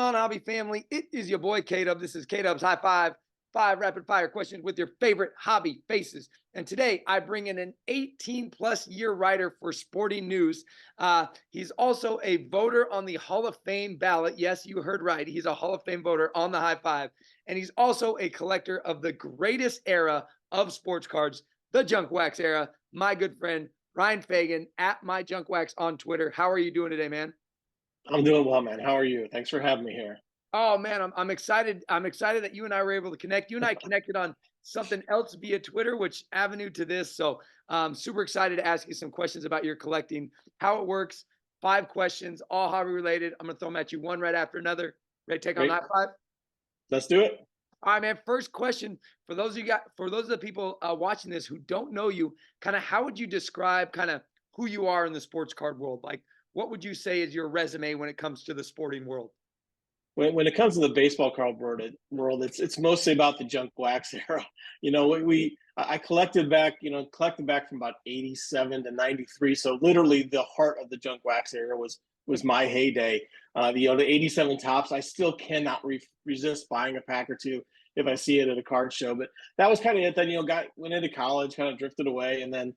on, Hobby family? It is your boy K-Dub. This is K-Dub's High Five, 5 rapid fire questions with your favorite hobby faces. And today I bring in an 18-plus year writer for sporting news. He's also a voter on the Hall of Fame ballot. Yes, you heard right. He's a Hall of Fame voter on the High Five. And he's also a collector of the greatest era of sports cards, the junk wax era. My good friend, Ryan Fagan, at My Junk Wax on Twitter. How are you doing today, man? I'm doing well, man. How are you? Thanks for having me here. Oh man, I'm excited. I'm excited that you and I were able to connect. You and I connected on something else via Twitter, which avenue to this. So super excited to ask you some questions about your collecting, how it works. 5 questions, all hobby related. I'm gonna throw them at you one right after another. Ready to take on Great. that 5? Let's do it. All right, man. First question for those of the people watching this who don't know you, kind of how would you describe kind of who you are in the sports card world? Like, what would you say is your resume when it comes to the sporting world? When it comes to the baseball card world, it's mostly about the junk wax era. I collected back from about 87 to 93. So literally the heart of the junk wax era was my heyday. The 87 tops, I still cannot resist buying a pack or two if I see it at a card show. But that was kind of it. Then went into college, kind of drifted away, and then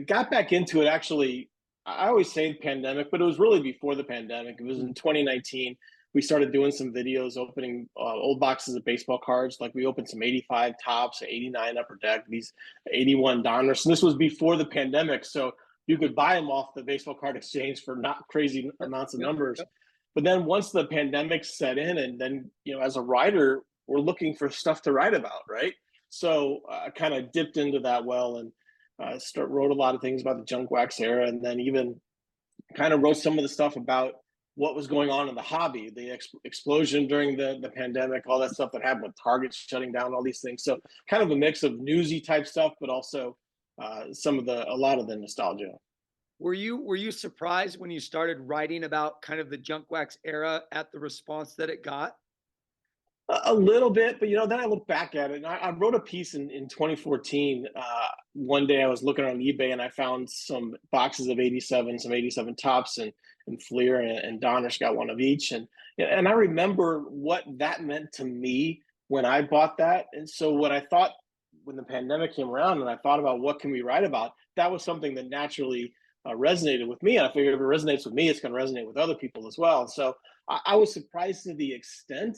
got back into it. Actually, I always say the pandemic, but it was really before the pandemic. It was in 2019. We started doing some videos, opening old boxes of baseball cards. Like we opened some 85 tops, 89 upper deck, these 81 Donners. And this was before the pandemic, so you could buy them off the baseball card exchange for not crazy amounts of numbers. But then once the pandemic set in, and then as a writer, we're looking for stuff to write about, right? So I kind of dipped into that well and wrote a lot of things about the junk wax era, and then even kind of wrote some of the stuff about what was going on in the hobby, the explosion during the pandemic, all that stuff that happened with Target shutting down, all these things. So kind of a mix of newsy type stuff, but also a lot of the nostalgia. Were you surprised when you started writing about kind of the junk wax era at the response that it got? A little bit, but then I look back at it, and I wrote a piece in 2014. One day I was looking on eBay and I found some boxes of 87, some 87 tops, and Fleer and Donruss got one of each, and I remember what that meant to me when I bought that. And so what I thought when the pandemic came around, and I thought about what can we write about, that was something that naturally resonated with me. And I figured if it resonates with me, it's going to resonate with other people as well. So I was surprised to the extent.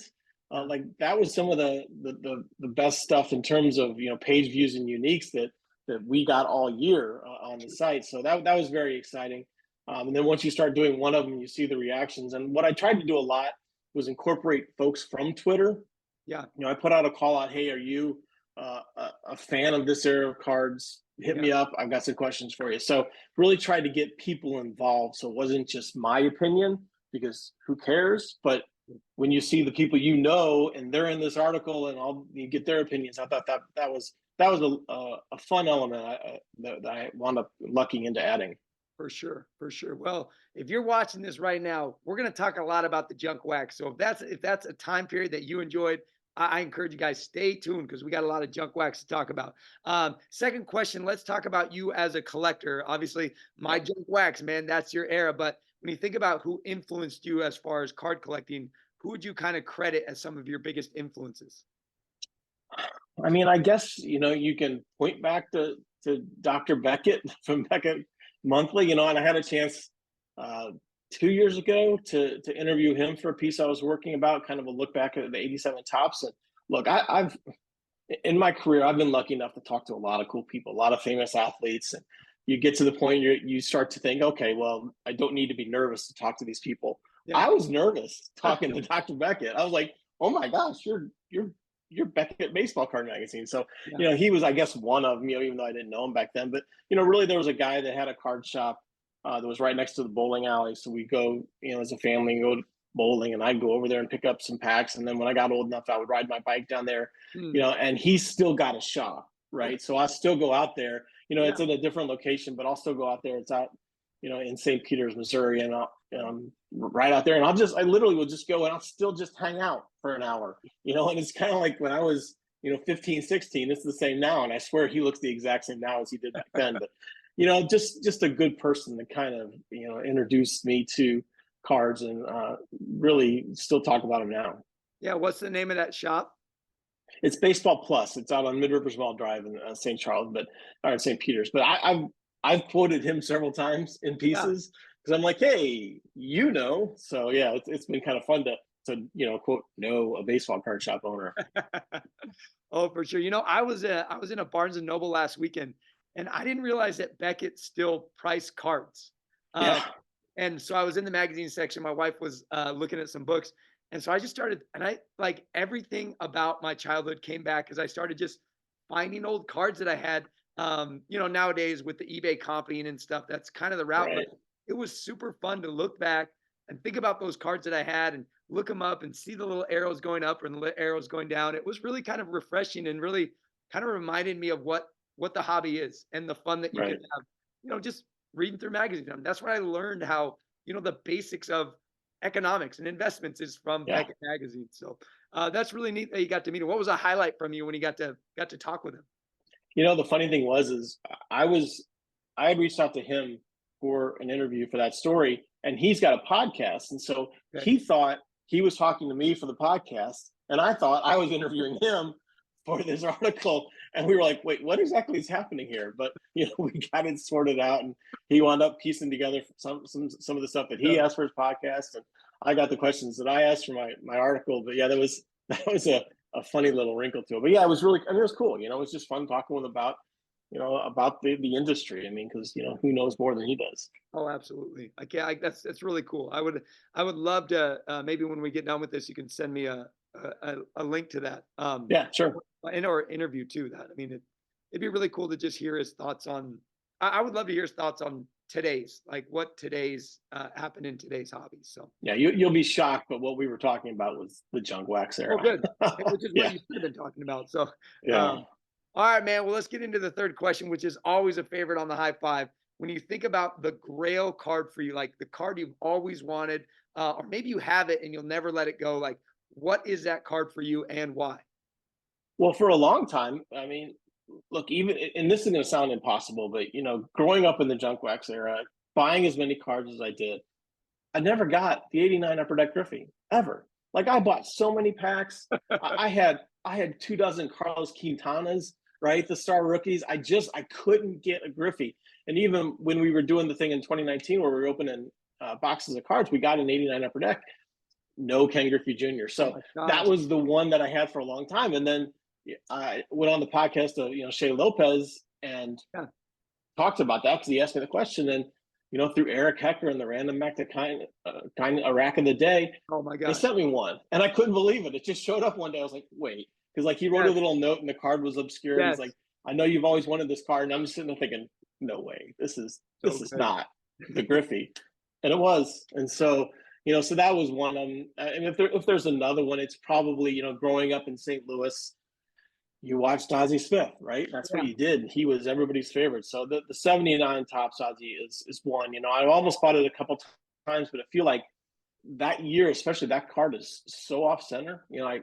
Like that was some of the best stuff in terms of page views and uniques that we got all year on the site. So that was very exciting. And then once you start doing one of them, you see the reactions. And what I tried to do a lot was incorporate folks from Twitter. Yeah. I put out a call out, hey, are you a fan of this era of cards? Hit me up. I've got some questions for you. So really tried to get people involved. So it wasn't just my opinion, because who cares? But when you see the people and they're in this article and you get their opinions, I thought that was a fun element that I wound up lucking into adding. For sure, for sure. Well, if you're watching this right now, we're going to talk a lot about the junk wax. So if that's a time period that you enjoyed, I encourage you guys, stay tuned because we got a lot of junk wax to talk about. Second question, let's talk about you as a collector. Obviously, my junk wax, man, that's your era. But when you think about who influenced you as far as card collecting, who would you kind of credit as some of your biggest influences? I mean, I guess, you can point back to Dr. Beckett from Beckett Monthly, and I had a chance 2 years ago to interview him for a piece I was working about, kind of a look back at the 87 tops. And look, I've in my career, I've been lucky enough to talk to a lot of cool people, a lot of famous athletes. And you get to the point you start to think, okay, well, I don't need to be nervous to talk to these people. Yeah. I was nervous talking to Dr. Beckett. I was like, oh my gosh, you're Beckett Baseball Card Magazine. So, he was, I guess, one of them, even though I didn't know him back then. But, really, there was a guy that had a card shop that was right next to the bowling alley. So we go, as a family, go bowling, and I'd go over there and pick up some packs. And then when I got old enough, I would ride my bike down there, and he's still got a shop, right? So I still go out there. It's in a different location, but I'll still go out there. It's out, in St. Peters, Missouri, and I'm right out there. And I literally will just go and I'll still just hang out for an hour, and it's kind of like when I was, 15, 16, it's the same now. And I swear he looks the exact same now as he did back then. But, just a good person that kind of, introduced me to cards, and really still talk about them now. Yeah. What's the name of that shop? It's Baseball Plus. It's out on Mid Rivers Mall Drive in St. Charles, but or in St. Peters. But I've quoted him several times in Yeah. pieces because I'm like, hey, you know. So yeah, it's been kind of fun to quote know a baseball card shop owner. Oh, for sure. I was in a Barnes and Noble last weekend, and I didn't realize that Beckett still priced cards. Um, Yeah, and so I was in the magazine section. My wife was looking at some books, and so I just started, and I like everything about my childhood came back because I started just finding old cards that I had. Nowadays with the eBay copying and stuff, that's kind of the route. But right, it was super fun to look back and think about those cards that I had and look them up and see the little arrows going up and the arrows going down. It was really kind of refreshing and really kind of reminded me of what the hobby is and the fun that you can right. have, just reading through magazines. That's when I learned how, the basics of economics and investments is from Yeah. Beckett magazine. So that's really neat that you got to meet him. What was a highlight from you when you got to talk with him? The funny thing is I had reached out to him for an interview for that story, and he's got a podcast, and so Okay. he thought he was talking to me for the podcast, and I thought I was interviewing him for this article, and we were like, wait, what exactly is happening here? But we got it sorted out, and he wound up piecing together some of the stuff that he asked for his podcast, and I got the questions that I asked for my article. But yeah, that was a funny little wrinkle to it. But yeah, it was really, it was cool. It was just fun talking with him about the industry. I mean, because who knows more than he does. Oh, absolutely. That's really cool. I would love to maybe when we get done with this, you can send me a link to that. Yeah, sure. In our interview too. That I mean, it'd be really cool to just hear his thoughts on. I would love to hear his thoughts on today's, like what today's happened in today's hobbies. So Yeah, you'll be shocked, but what we were talking about was the junk wax era. oh, good, which is what Yeah, you should have been talking about. So yeah. all right, man. Well, let's get into the third question, which is always a favorite on the high five. When you think about the grail card for you, like the card you've always wanted, or maybe you have it and you'll never let it go, like what is that card for you and why? Well, for a long time, I mean, look, even and this is going to sound impossible, but growing up in the junk wax era, buying as many cards as I did, I never got the '89 Upper Deck Griffey ever. Like I bought so many packs. I had 24 Carlos Quintanas, right? The star rookies. I couldn't get a Griffey. And even when we were doing the thing in 2019 where we were opening boxes of cards, we got an '89 Upper Deck. No Ken Griffey Jr. So that was the one that I had for a long time. And then I went on the podcast of Shea Lopez and talked about that because he asked me the question. And through Eric Hecker and the Random Act of kind a rack of the day, oh my they gosh, sent me one, and I couldn't believe it. It just showed up one day. I was like, wait, because like he wrote a little note, and the card was obscure. And he's like, I know you've always wanted this card, and I'm just sitting there thinking, no way, this is not the Griffey, and it was. And so so that was one. And if there's another one, it's probably growing up in St. Louis. You watched Ozzie Smith, right? That's what you did. He was everybody's favorite. So the 79 Topps Ozzie is one. I almost bought it a couple times, but I feel like that year, especially that card is so off center. I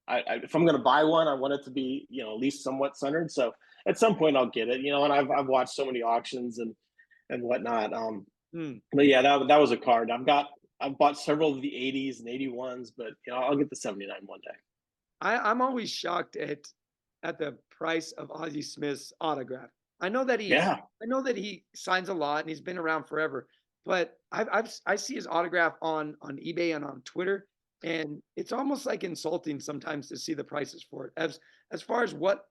if I'm going to buy one, I want it to be at least somewhat centered. So at some point I'll get it. And I've watched so many auctions and whatnot. But yeah, that was a card. I've bought several of the 80s and 81s, but I'll get the 79 one day. I'm always shocked at the price of Ozzie Smith's autograph. I know that he signs a lot and he's been around forever, but I see his autograph on eBay and on Twitter, and it's almost like insulting sometimes to see the prices for it. As far as what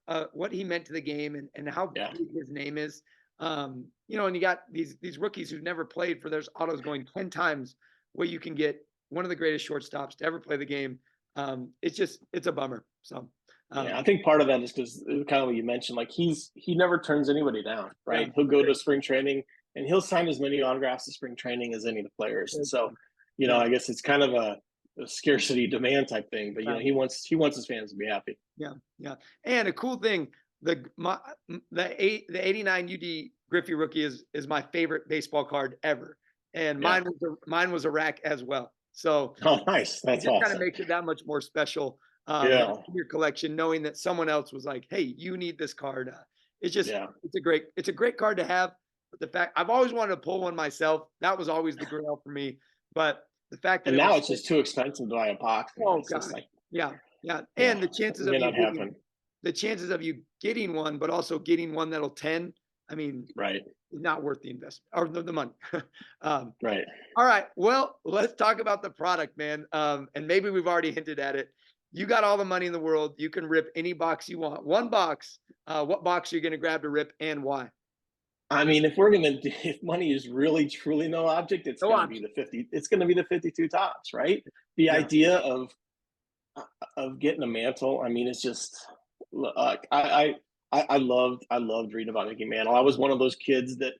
he meant to the game and how big his name is, and you got these rookies who've never played for their autos going 10 times what you can get one of the greatest shortstops to ever play the game. It's a bummer. So I think part of that is because kind of what you mentioned, like he never turns anybody down, right? He'll go to spring training and he'll sign as many autographs to spring training as any of the players. And so, I guess it's kind of a scarcity demand type thing, but he wants his fans to be happy. Yeah. And a cool thing, the 89 UD Griffey rookie is my favorite baseball card ever. And mine was a rack as well. So nice. That's awesome. It kind of makes it that much more special. In your collection, knowing that someone else was like, "Hey, you need this card." It's a great card to have. But the fact I've always wanted to pull one myself. That was always the grail for me. But the fact that And it now was it's just too expensive to buy a box. And oh it's just god, like, yeah, yeah, yeah, and it may not happen. the chances of you getting one, but also getting one that'll 10, I mean, Right. not worth the investment or the money. um, Right. all right, well, let's talk about the product, man. And maybe we've already hinted at it. You got all the money in the world. You can rip any box you want. One box. What box are you going to grab to rip and why? I mean, if we're gonna do, if money is really truly no object, it's No gonna be option. the 50. It's gonna be the 52 tops, right? The Yeah. idea uh, of getting a mantle. I mean, it's just I loved reading about Mickey Mantle. I was one of those kids that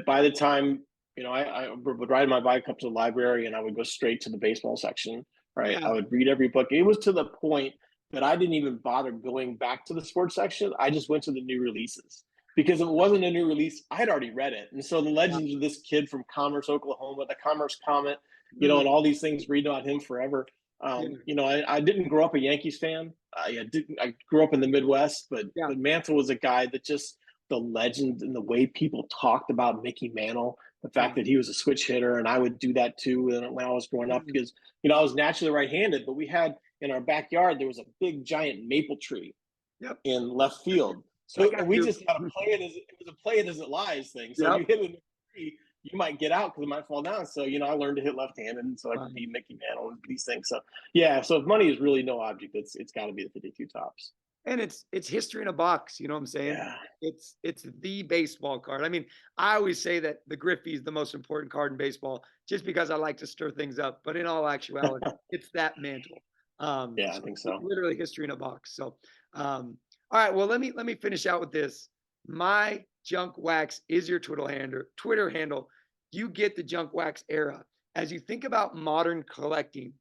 by the time I would ride my bike up to the library and I would go straight to the baseball section. Right, Yeah. I would read every book. It was to the point that I didn't even bother going back to the sports section. I just went to the new releases because if it wasn't a new release, I'd already read it. And so the Yeah. legends of this kid from Commerce, Oklahoma, the Commerce Comet, and Mm, all these things, read about him forever. yeah. I didn't grow up a Yankees fan. I grew up in the Midwest, but Yeah. Mantle was a guy that just the legend and the way people talked about Mickey Mantle, the fact Yeah. that he was a switch hitter, and I would do that too when I was growing up Mm, because I was naturally right-handed, but we had in our backyard there was a big giant maple tree yep. in left field. I So got and we you. just got to play it as it was a play it as it lies thing. So if you Yep. hit it in the tree, you might get out because it might fall down. So I learned to hit left-handed, and so I Wow. could be Mickey Mantle and these things. So yeah, so if money is really no object, it's got to be the 52 tops. And it's history in a box, you know what I'm saying? Yeah, It's the baseball card. I mean, I always say that the Griffey is the most important card in baseball just because I like to stir things up, but in all actuality, it's that mantle. yeah, I So think it's so. literally history in a box. So, all right, well, let me finish out with this. My junk wax is your Twitter handle. You get the junk wax era. As you think about modern collecting,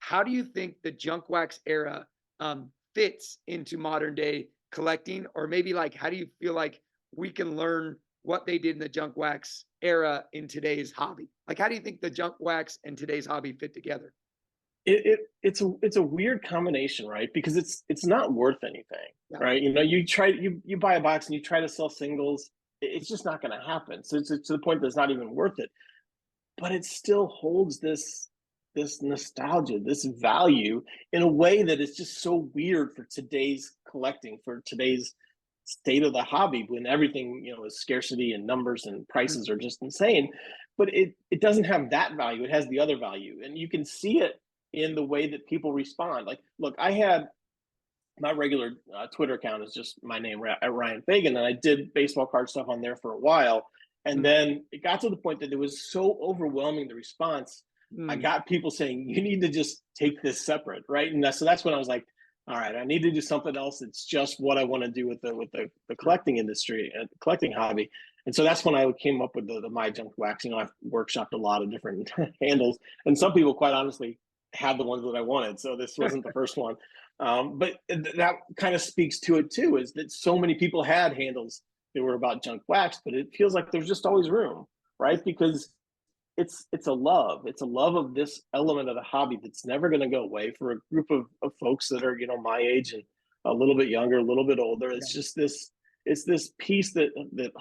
how do you think the junk wax era fits into modern day collecting? Or maybe like, how do you feel like we can learn what they did in the junk wax era in today's hobby? Like, how do you think the junk wax and today's hobby fit together? It's a weird combination, right? Because it's not worth anything, Yeah. right? You buy a box and you try to sell singles, it's just not going to happen. So it's to the point that it's not even worth it. But it still holds this nostalgia, this value in a way that is just so weird for today's collecting, for today's state of the hobby when everything is scarcity and numbers and Mm, prices are just insane. But it doesn't have that value. It has the other value, and you can see it in the way that people respond. Like, look, I had my regular Twitter account is just my name, Ryan Fagan, and I did baseball card stuff on there for a while. And mm, then it got to the point that it was so overwhelming the response. I mm. got people saying you need to just take this separate, right? And so that's when I was like, all right, I need to do something else. It's just what I want to do with the collecting industry and collecting hobby. And so that's when I came up with the My Junk Wax. I've workshopped a lot of different handles, and some people, quite honestly, had the ones that I wanted. So this wasn't the first one. But that kind of speaks to it too, is that so many people had handles that were about junk wax, but it feels like there's just always room, right? Because it's a love of this element of the hobby that's never going to go away for a group of folks that are my age and a little bit younger, a little bit older. Yeah. It's this piece that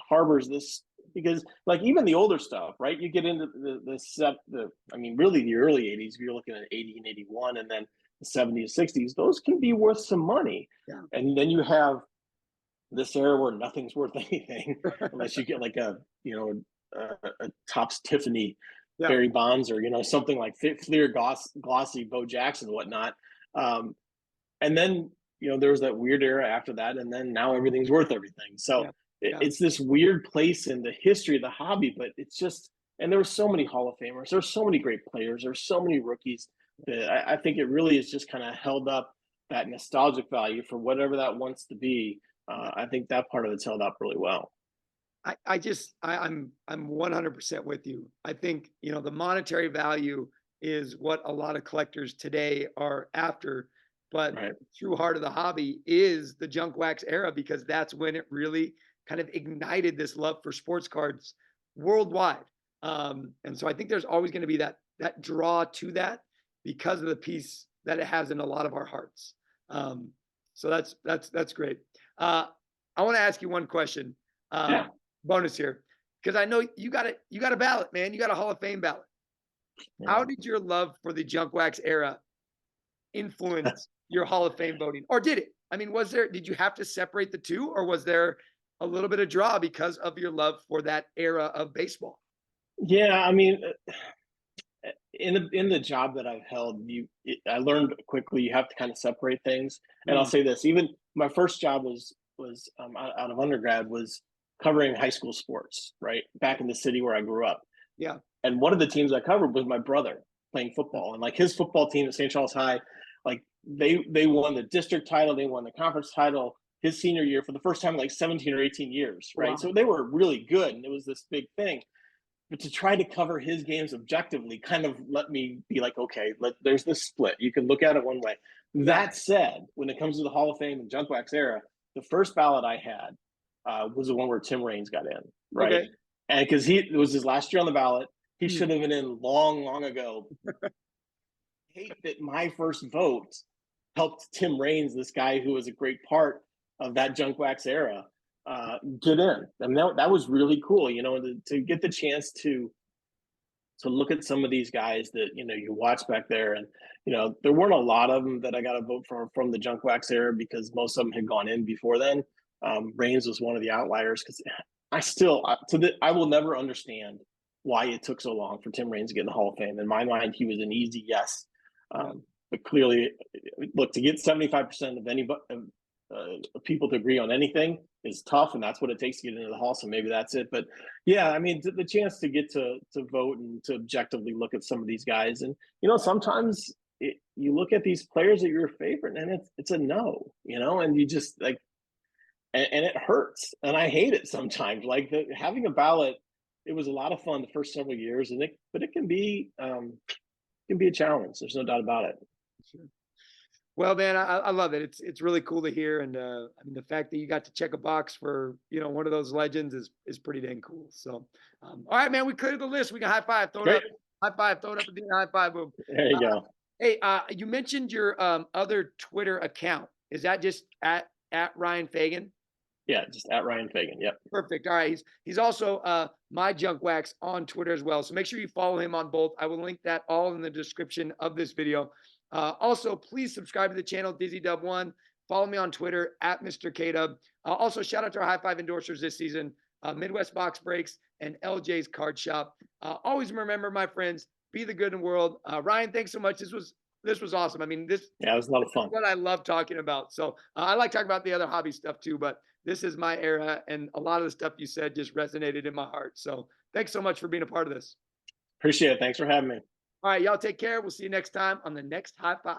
harbors this, because like even the older stuff, right? You get into really the early 80s, if you're looking at 80 and 81, and then the 70s, 60s, those can be worth some money. Yeah. And then you have this era where nothing's worth anything unless you get like a Topps Tiffany Yeah. Barry Bonds, or something like Fleer glossy Bo Jackson and whatnot. And then there was that weird era after that, and then now everything's worth everything. So Yeah. Yeah. it's this weird place in the history of the hobby, but it's just, and there were so many Hall of Famers, there's so many great players, there's so many rookies that I think it really is just kind of held up that nostalgic value for whatever that wants to be. I think that part of it's held up really well. I'm 100% with you. I think, the monetary value is what a lot of collectors today are after, but Right. the true heart of the hobby is the junk wax era, because that's when it really kind of ignited this love for sports cards worldwide. And so I think there's always going to be that draw to that because of the piece that it has in a lot of our hearts. So that's great. I want to ask you one question. Yeah. Bonus here, because I know you got a ballot, man. You got a Hall of Fame ballot. How did your love for the junk wax era influence your Hall of Fame voting, or did it? I mean, did you have to separate the two, or was there a little bit of draw because of your love for that era of baseball? Yeah, I mean, in the job that I've held, I learned quickly you have to kind of separate things. And I'll Mm, say this: even my first job was out of undergrad was covering high school sports, right back in the city where I grew up. yeah. And one of the teams I covered was my brother playing football, and like his football team at St. Charles High, like they won the district title, they won the conference title his senior year for the first time in like 17 or 18 years, right? Wow. So they were really good, and it was this big thing. But to try to cover his games objectively kind of let me be like, okay, there's this split. You can look at it one way. Yeah. That said, when it comes to the Hall of Fame and junk wax era, the first ballot I had was the one where Tim Raines got in, right? Okay. And because it was his last year on the ballot, he Mm, should have been in long, long ago. I hate that my first vote helped Tim Raines, this guy who was a great part of that junk wax era, get in. I mean, that was really cool, to get the chance to look at some of these guys that you watch back there, and there weren't a lot of them that I got a vote for from the junk wax era because most of them had gone in before then. Raines was one of the outliers because I will never understand why it took so long for Tim Raines to get in the Hall of Fame. In my mind, he was an easy yes, yeah. but clearly, look, to get 75% of anybody people to agree on anything is tough, and that's what it takes to get into the Hall. So maybe that's it. But yeah, I mean, the chance to get to vote and to objectively look at some of these guys, and sometimes you look at these players that you're favorite, and it's a no, and you just like, and it hurts, and I hate it sometimes. Like having a ballot, it was a lot of fun the first several years, but it can be a challenge. There's no doubt about it. Sure. Well, man, I love it. It's really cool to hear, and I mean the fact that you got to check a box for one of those legends is pretty dang cool. So, all right, man, we cleared the list. We can high five, throw it Great. up, high five, throw it up, and high five, boom. There you go. Hey, you mentioned your other Twitter account. Is that just at Ryan Fagan? Yeah, just at Ryan Fagan. Yep. Perfect. All right. He's also my junk wax on Twitter as well. So make sure you follow him on both. I will link that all in the description of this video. Also, please subscribe to the channel, Dizzy Dub One. Follow me on Twitter at Mr. K-Dub. Also, shout out to our high five endorsers this season, Midwest Box Breaks and LJ's Card Shop. Always remember, my friends, be the good in the world. Ryan, thanks so much. This was awesome. I mean, Yeah, it was a lot of fun. What I love talking about. So I like talking about the other hobby stuff too, but this is my era, and a lot of the stuff you said just resonated in my heart. So thanks so much for being a part of this. Appreciate it. Thanks for having me. All right, y'all take care. We'll see you next time on the next High Five.